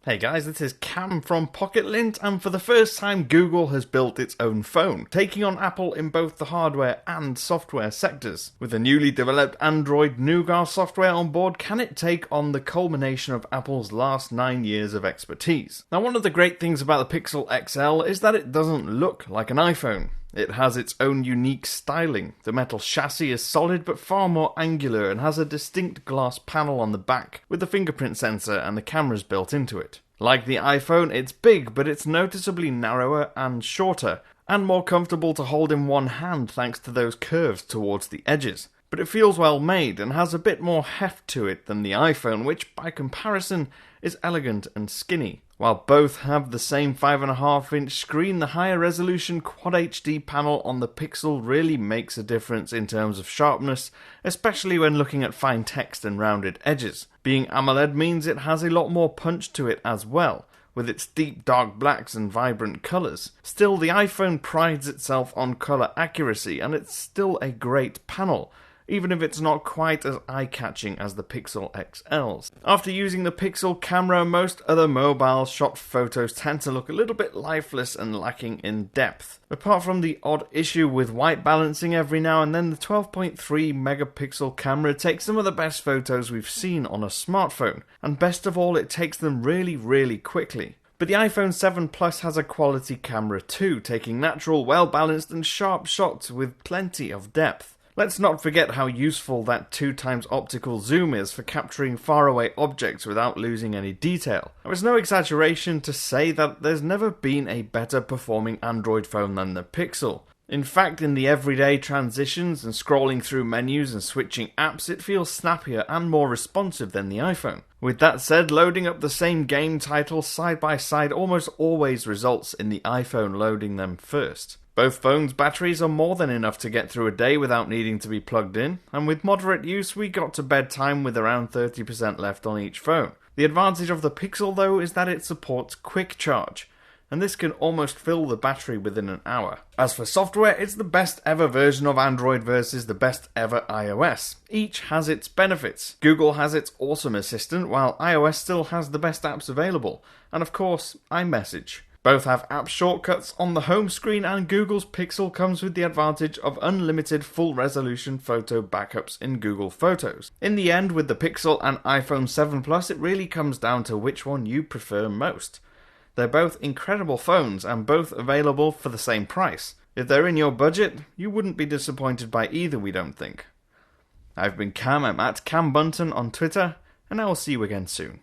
Hey guys, this is Cam from Pocket-lint, and for the first time Google has built its own phone, taking on Apple in both the hardware and software sectors. With the newly developed Android Nougat software on board, can it take on the culmination of Apple's last 9 years of expertise? Now, one of the great things about the Pixel XL is that it doesn't look like an iPhone. It has its own unique styling. The metal chassis is solid but far more angular and has a distinct glass panel on the back with the fingerprint sensor and the cameras built into it. Like the iPhone, it's big, but it's noticeably narrower and shorter, and more comfortable to hold in one hand thanks to those curves towards the edges. But it feels well made and has a bit more heft to it than the iPhone, which by comparison is elegant and skinny. While both have the same 5.5-inch screen, the higher resolution Quad HD panel on the Pixel really makes a difference in terms of sharpness, especially when looking at fine text and rounded edges. Being AMOLED means it has a lot more punch to it as well, with its deep dark blacks and vibrant colours. Still, the iPhone prides itself on colour accuracy, and it's still a great panel, even if it's not quite as eye-catching as the Pixel XLs. After using the Pixel camera, most other mobile shot photos tend to look a little bit lifeless and lacking in depth. Apart from the odd issue with white balancing every now and then, the 12.3 megapixel camera takes some of the best photos we've seen on a smartphone, and best of all, it takes them really quickly. But the iPhone 7 Plus has a quality camera too, taking natural, well-balanced and sharp shots with plenty of depth. Let's not forget how useful that 2x optical zoom is for capturing faraway objects without losing any detail. Now, it's no exaggeration to say that there's never been a better performing Android phone than the Pixel. In fact, in the everyday transitions and scrolling through menus and switching apps, it feels snappier and more responsive than the iPhone. With that said, loading up the same game titles side by side almost always results in the iPhone loading them first. Both phones' batteries are more than enough to get through a day without needing to be plugged in, and with moderate use we got to bedtime with around 30% left on each phone. The advantage of the Pixel though is that it supports quick charge, and this can almost fill the battery within an hour. As for software, it's the best ever version of Android versus the best ever iOS. Each has its benefits. Google has its awesome assistant, while iOS still has the best apps available, and of course, iMessage. Both have app shortcuts on the home screen, and Google's Pixel comes with the advantage of unlimited full-resolution photo backups in Google Photos. In the end, with the Pixel and iPhone 7 Plus, it really comes down to which one you prefer most. They're both incredible phones, and both available for the same price. If they're in your budget, you wouldn't be disappointed by either, we don't think. I've been Cam, I'm at Cam Bunton on Twitter, and I will see you again soon.